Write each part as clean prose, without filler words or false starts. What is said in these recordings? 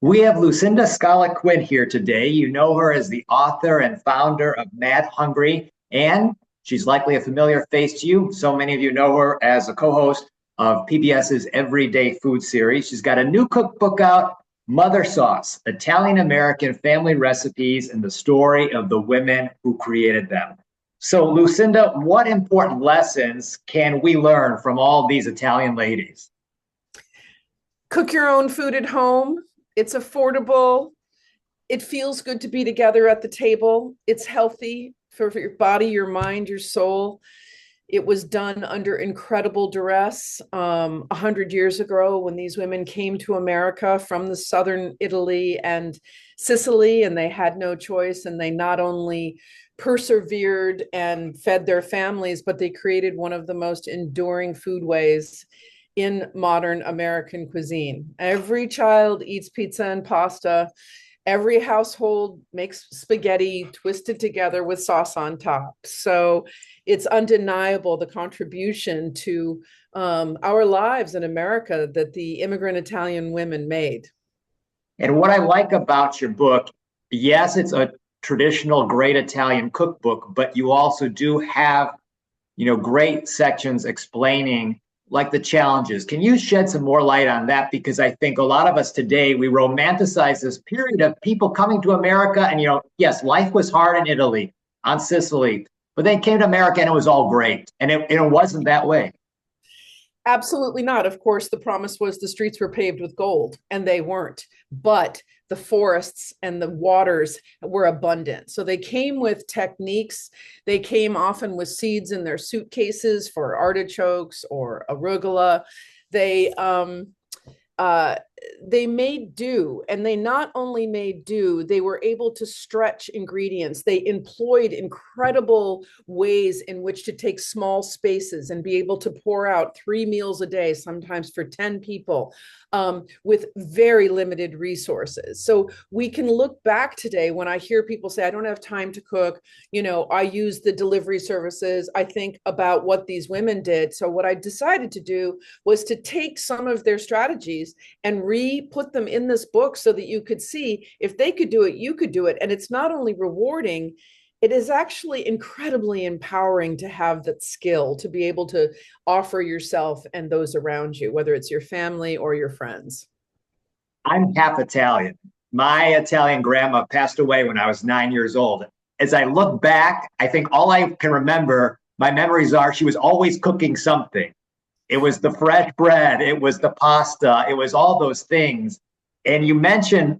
We have Lucinda Scala Quinn here today. You know her as the author and founder of Mad Hungry, and she's likely a familiar face to you. So many of you know her as a co host of PBS's Everyday Food series. She's got a new cookbook out, Mother Sauce Italian American Family Recipes and the Story of the Women Who Created Them. So, Lucinda, what important lessons can we learn from all these Italian ladies? Cook your own food at home. It's affordable. It feels good to be together at the table. It's healthy for your body, your mind, your soul. It was done under incredible duress 100 years ago when these women came to America from the southern Italy and Sicily, and they had no choice. And they not only persevered and fed their families, but they created one of the most enduring foodways in modern American cuisine. Every child eats pizza and pasta. Every household makes spaghetti twisted together with sauce on top. So it's undeniable the contribution to our lives in America that the immigrant Italian women made. And what I like about your book, yes, it's a traditional great Italian cookbook, but you also do have, great sections explaining like the challenges. Can you shed some more light on that? Because I think a lot of us today, we romanticize this period of people coming to America and, yes, life was hard in Italy, on Sicily, but they came to America and it was all great. And it wasn't that way. Absolutely not. Of course, the promise was the streets were paved with gold, and they weren't. But the forests and the waters were abundant. So they came with techniques. They came often with seeds in their suitcases for artichokes or arugula. They uh, they made do, and they not only made do, they were able to stretch ingredients. They employed incredible ways in which to take small spaces and be able to pour out 3 meals a day, sometimes for 10 people, with very limited resources. So we can look back today when I hear people say, I don't have time to cook, I use the delivery services. I think about what these women did. So what I decided to do was to take some of their strategies and re-put them in this book so that you could see if they could do it, you could do it. And it's not only rewarding, it is actually incredibly empowering to have that skill to be able to offer yourself and those around you, whether it's your family or your friends. I'm half Italian. My Italian grandma passed away when I was 9 years old. As I look back, I think all I can remember, my memories are she was always cooking something. It was the fresh bread, it was the pasta, it was all those things. And you mentioned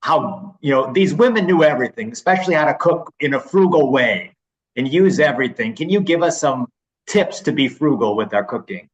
how, these women knew everything, especially how to cook in a frugal way and use everything. Can you give us some tips to be frugal with our cooking?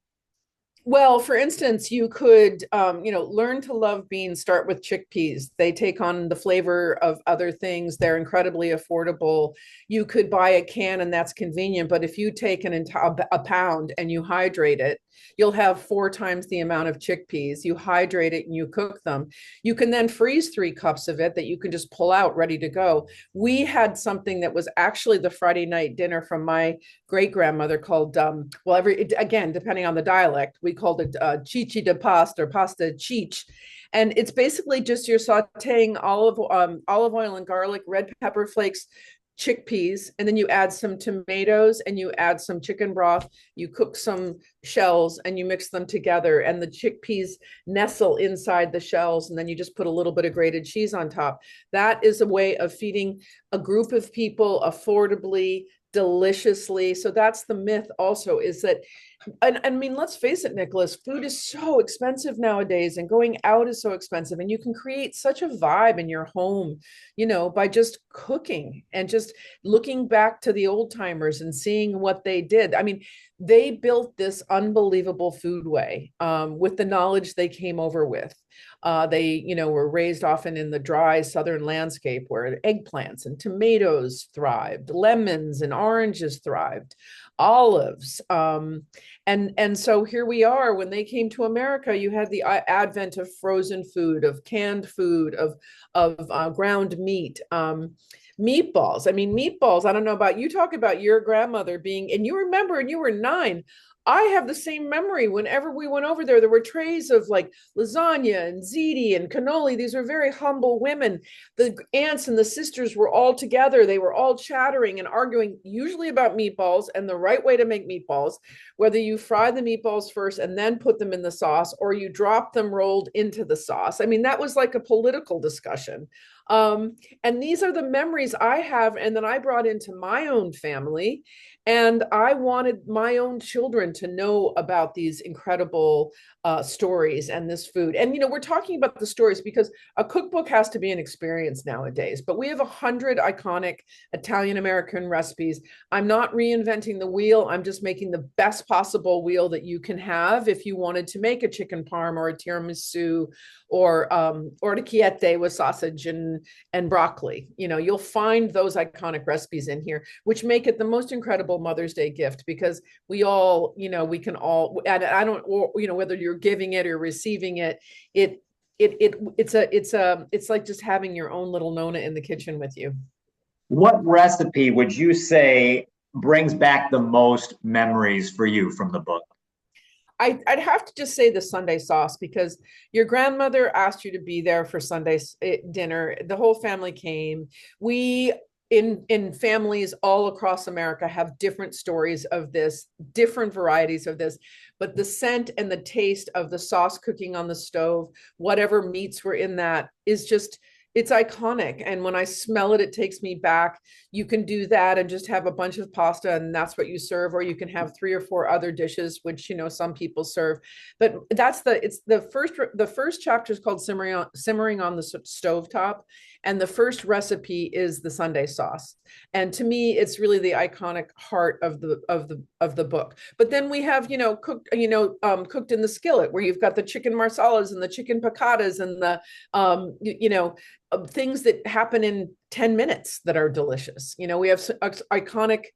Well, for instance, you could, learn to love beans. Start with chickpeas. They take on the flavor of other things. They're incredibly affordable. You could buy a can, and that's convenient. But if you take a pound and you hydrate it, you'll have 4 times the amount of chickpeas. You hydrate it and you cook them. You can then freeze 3 cups of it that you can just pull out ready to go. We had something that was actually the Friday night dinner from my great grandmother called, again, depending on the dialect, we called it chichi de pasta or pasta cheech. And it's basically just you're sauteing olive oil and garlic, red pepper flakes, chickpeas, and then you add some tomatoes and you add some chicken broth. You cook some shells and you mix them together, and the chickpeas nestle inside the shells, and then you just put a little bit of grated cheese on top. That is a way of feeding a group of people affordably, deliciously. So that's the myth also, is that, and I mean, let's face it, Nicholas, food is so expensive nowadays, and going out is so expensive. And you can create such a vibe in your home, by just cooking and just looking back to the old timers and seeing what they did. I mean, they built this unbelievable foodway with the knowledge they came over with. They, were raised often in the dry southern landscape where eggplants and tomatoes thrived, lemons and oranges thrived, olives. And so here we are. When they came to America, you had the advent of frozen food, of canned food, of ground meat. Meatballs. I mean, meatballs. I don't know about you. Talk about your grandmother being, and you remember, and you were 9. I have the same memory. Whenever we went over there, there were trays of like lasagna and ziti and cannoli. These were very humble women. The aunts and the sisters were all together. They were all chattering and arguing, usually about meatballs and the right way to make meatballs, whether you fry the meatballs first and then put them in the sauce, or you drop them rolled into the sauce. I mean, that was like a political discussion. And these are the memories I have, and then I brought into my own family. And I wanted my own children to know about these incredible stories and this food. And, we're talking about the stories because a cookbook has to be an experience nowadays, but we have 100 iconic Italian American recipes. I'm not reinventing the wheel. I'm just making the best possible wheel that you can have if you wanted to make a chicken parm or a tiramisu or orecchiette with sausage and broccoli. You'll find those iconic recipes in here, which make it the most incredible Mother's Day gift, because we all, we can all, and I don't, whether you're giving it or receiving it, it's like just having your own little Nona in the kitchen with you. What recipe would you say brings back the most memories for you from the book? I'd have to just say the Sunday sauce, because your grandmother asked you to be there for Sunday dinner. The whole family came. We in families all across America have different stories of this, different varieties of this, but the scent and the taste of the sauce cooking on the stove, whatever meats were in that, is just, it's iconic. And when I smell it, it takes me back. You can do that and just have a bunch of pasta and that's what you serve, or you can have 3 or 4 other dishes, which, some people serve. But it's the first chapter is called Simmering on the Stovetop. And the first recipe is the Sunday sauce. And to me, it's really the iconic heart of the book. But then we have, cooked in the skillet, where you've got the chicken marsalas and the chicken piccatas and the, things that happen in 10 minutes that are delicious. We have iconic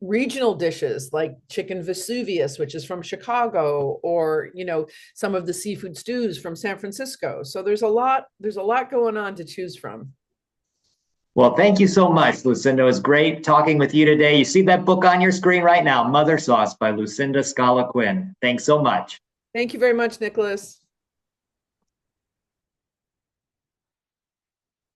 regional dishes like chicken Vesuvius, which is from Chicago, or some of the seafood stews from San Francisco. So there's a lot going on to choose from. Well, thank you so much, Lucinda. It was great talking with you today. You see that book on your screen right now, Mother Sauce by Lucinda Scala Quinn. Thanks so much. Thank you very much, Nicholas.